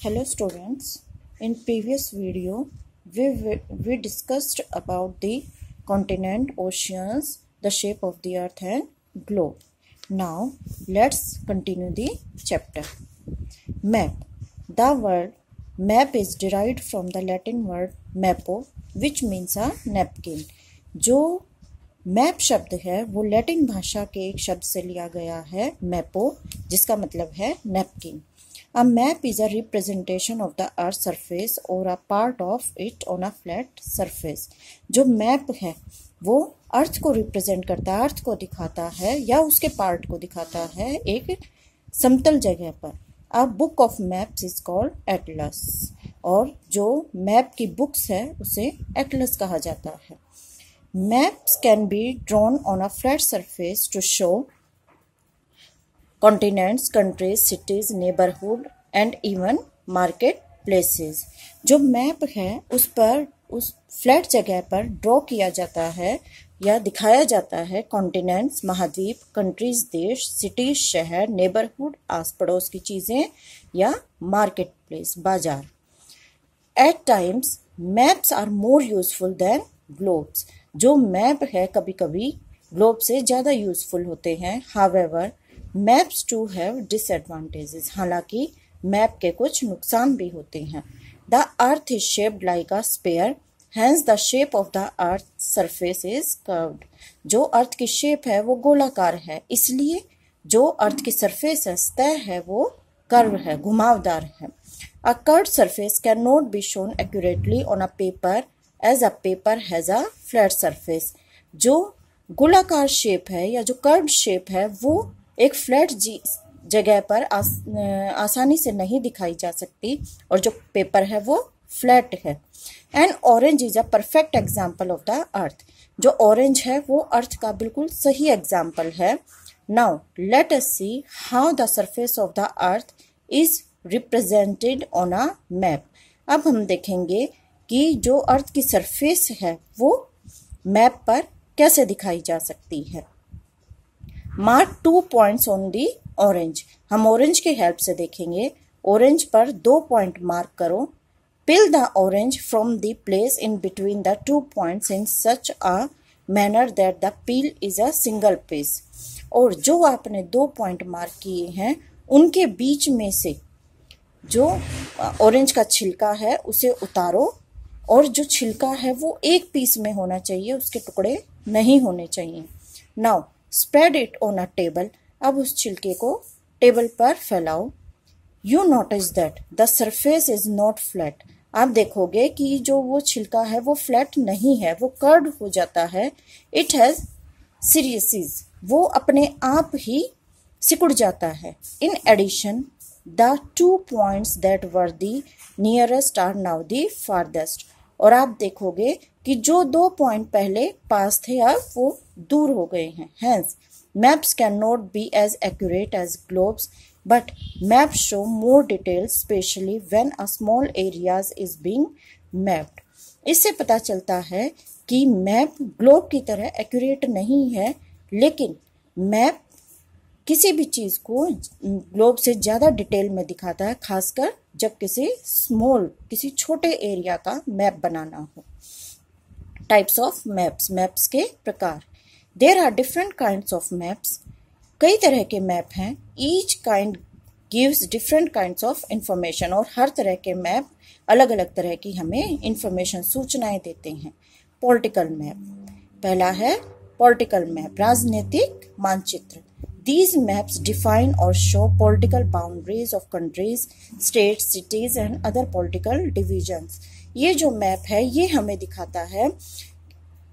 Hello students, in previous video we discussed about the continent, oceans, the shape of the earth and globe. Now let's continue the chapter. Map. The word map is derived from the Latin word mappo which means a napkin. जो map शब्द है वो Latin भाषा के एक शब्द से लिया गया है मैपो जिसका मतलब है napkin. A map is a representation of the earth's surface or a part of it on a flat surface. जो मैप है वो अर्थ को रिप्रेजेंट करता है, अर्थ को दिखाता है या उसके पार्ट को दिखाता है एक समतल जगह पर. A book of maps is called atlas. और जो मैप की बुक्स है उसे एटलस कहा जाता है. Maps can be drawn on a flat surface to show continents, countries, cities, neighborhood and even market places. जो मैप है उस फ्लैट जगह पर ड्रॉ किया जाता है या दिखाया जाता है कॉन्टिनेंट्स महाद्वीप, कंट्रीज देश, सिटीज शहर, नेबरहुड आस पड़ोस की चीज़ें या मार्केट प्लेस बाजार. At times maps are more useful than globes. जो मैप है कभी कभी ग्लोब से ज़्यादा यूजफुल होते हैं. However, maps too have disadvantages. हालांकि मैप के कुछ नुकसान भी होते हैं. The earth is shaped like a sphere, hence the shape of the earth surface is curved. जो अर्थ की शेप है वो गोलाकार है, इसलिए जो अर्थ की सरफेस है सतह है वो कर्व है, घुमावदार है. A curved surface can not be shown accurately on a paper as a paper has a flat surface. जो गोलाकार शेप है या जो कर्व्ड शेप है वो एक फ्लैट जगह पर आसानी से नहीं दिखाई जा सकती और जो पेपर है वो फ्लैट है. And orange is a perfect example of the अर्थ. जो ऑरेंज है वो अर्थ का बिल्कुल सही एग्जाम्पल है. Now let us see how the surface of the earth is represented on a map. अब हम देखेंगे कि जो अर्थ की सरफेस है वो मैप पर कैसे दिखाई जा सकती है. Mark 2 points on the orange. हम ऑरेंज की हेल्प से देखेंगे. ऑरेंज पर 2 पॉइंट मार्क करो. Peel the orange from the place in between the 2 points in such a manner that the peel is a single piece. और जो आपने 2 point mark किए हैं उनके बीच में से जो ऑरेंज का छिलका है उसे उतारो और जो छिलका है वो एक पीस में होना चाहिए, उसके टुकड़े नहीं होने चाहिए. Now spread it on a table. अब उस छिलके को टेबल पर फैलाओ. You notice that the surface is not flat. आप देखोगे कि जो वो छिलका है वो फ्लैट नहीं है, वो कर्व्ड हो जाता है. It has creases. वो अपने आप ही सिकुड़ जाता है. In addition the 2 points that were the nearest are now the farthest. और आप देखोगे कि जो 2 पॉइंट पहले पास थे अब वो दूर हो गए हैं. Hence, maps cannot be as accurate as globes, but maps show more details, especially when a small areas is being mapped. इससे पता चलता है कि मैप ग्लोब की तरह एक्यूरेट नहीं है, लेकिन मैप किसी भी चीज़ को ग्लोब से ज़्यादा डिटेल में दिखाता है, खासकर जब किसी छोटे एरिया का मैप बनाना हो. Types of maps. मैप्स के प्रकार. There are different kinds of maps. कई तरह के मैप हैं. Each kind gives different kinds of information. और हर तरह के मैप अलग अलग तरह की हमें इंफॉर्मेशन, सूचनाएं देते हैं. Political map. पहला है पॉलिटिकल मैप, राजनीतिक मानचित्र. These maps define or show political boundaries of countries, states, cities and other political divisions. ये जो मैप है ये हमें दिखाता है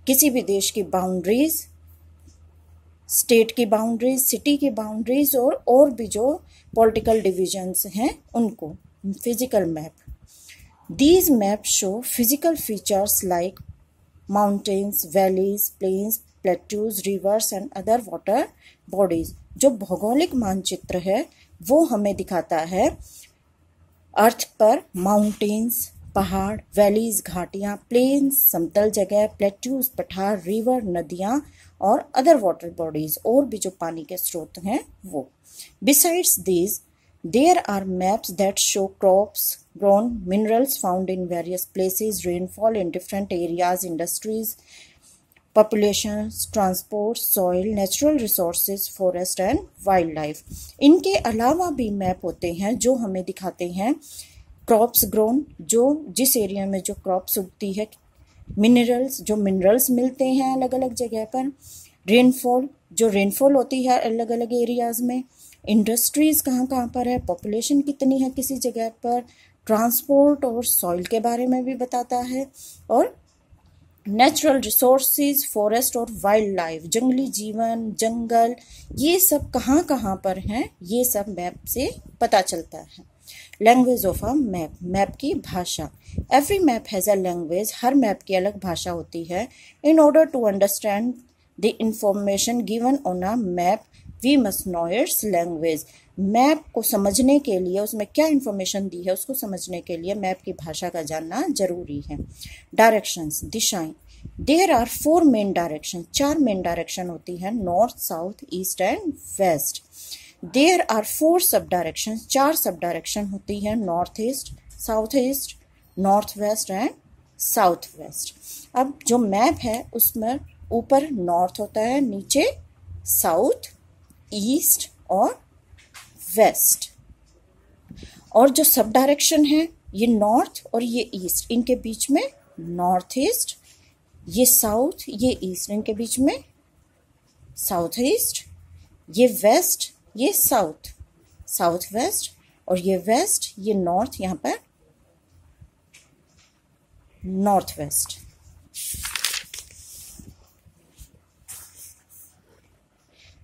किसी भी देश की बाउंड्रीज, स्टेट की बाउंड्रीज, सिटी की बाउंड्रीज और भी जो पॉलिटिकल डिविजन्स हैं उनको. Physical map. These maps show physical features like mountains, valleys, plains, plateaus, rivers and other water bodies. जो भौगोलिक मानचित्र है वो हमें दिखाता है अर्थ पर माउंटेन्स, पहाड़, वैलीज, घाटियाँ, प्लेन्स, समतल जगह, प्लेट्यूज, पठार, रिवर, नदियाँ और अदर वाटर बॉडीज और भी जो पानी के स्रोत हैं वो. Besides these There are maps that show crops grown, minerals found in various places, rainfall in different areas, industries, populations, transport, soil, natural resources, forest and wildlife. इनके अलावा भी मैप होते हैं जो हमें दिखाते हैं क्रॉप्स ग्रोन, जो जिस एरिया में जो क्रॉप्स उगती है, मिनरल्स, जो मिनरल्स मिलते हैं अलग अलग जगह पर, रेनफॉल, जो रेनफॉल होती है अलग अलग एरियाज में, इंडस्ट्रीज़ कहाँ कहाँ पर है, पॉपुलेशन कितनी है किसी जगह पर, ट्रांसपोर्ट और सॉइल के बारे में भी बताता है, और नेचुरल रिसोर्सेज, फॉरेस्ट और वाइल्ड लाइफ, जंगली जीवन, जंगल, ये सब कहाँ कहाँ पर हैं, ये सब मैप से पता चलता है। Language of a map, map की भाषा। Every map has a language, हर मैप की अलग भाषा होती है। In order to understand the information given on a map we must know its language. Map को समझने के लिए, उसमें क्या इंफॉर्मेशन दी है उसको समझने के लिए मैप की भाषा का जानना जरूरी है। डायरेक्शंस, दिशाएं। There are 4 main direction, 4 main direction होती है, north, south, east and west. There are 4 sub direction, 4 sub direction होती है, north east, south east, north west and south west. अब जो मैप है उसमें ऊपर नॉर्थ होता है, नीचे साउथ, ईस्ट और वेस्ट, और जो सब डायरेक्शन है ये नॉर्थ और ये ईस्ट, इनके बीच में नॉर्थ ईस्ट, ये साउथ, ये ईस्ट, इनके बीच में साउथ ईस्ट, ये वेस्ट, ये साउथ, साउथ वेस्ट, और ये वेस्ट, ये नॉर्थ, यहाँ पर north west.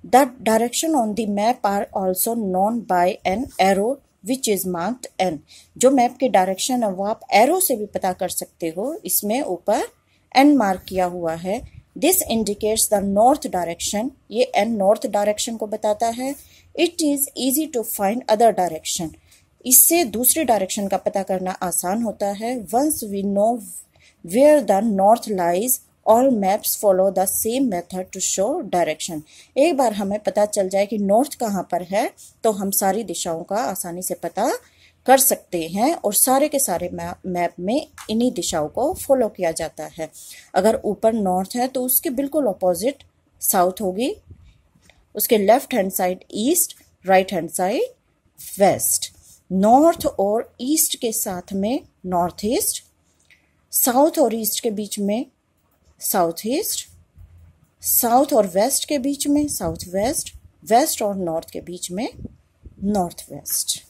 The direction on the map are also known by an arrow which is marked N। जो मैप के डायरेक्शन है वो आप एरो से भी पता कर सकते हो, इसमें ऊपर N मार्क किया हुआ है। This indicates the north direction, ये N नॉर्थ डायरेक्शन को बताता है। It is easy to find other direction, इससे दूसरी डायरेक्शन का पता करना आसान होता है। Once we know where the north lies, all maps follow the same method to show direction। एक बार हमें पता चल जाए कि नॉर्थ कहाँ पर है तो हम सारी दिशाओं का आसानी से पता कर सकते हैं, और सारे के सारे मैप में इन्हीं दिशाओं को फॉलो किया जाता है। अगर ऊपर नॉर्थ है तो उसके बिल्कुल ऑपोजिट साउथ होगी, उसके left hand side east, right hand side west. North और ईस्ट के साथ में नॉर्थ ईस्ट, साउथ और ईस्ट के बीच में साउथ ईस्ट, साउथ और वेस्ट के बीच में साउथ वेस्ट, वेस्ट और नॉर्थ के बीच में नॉर्थ वेस्ट।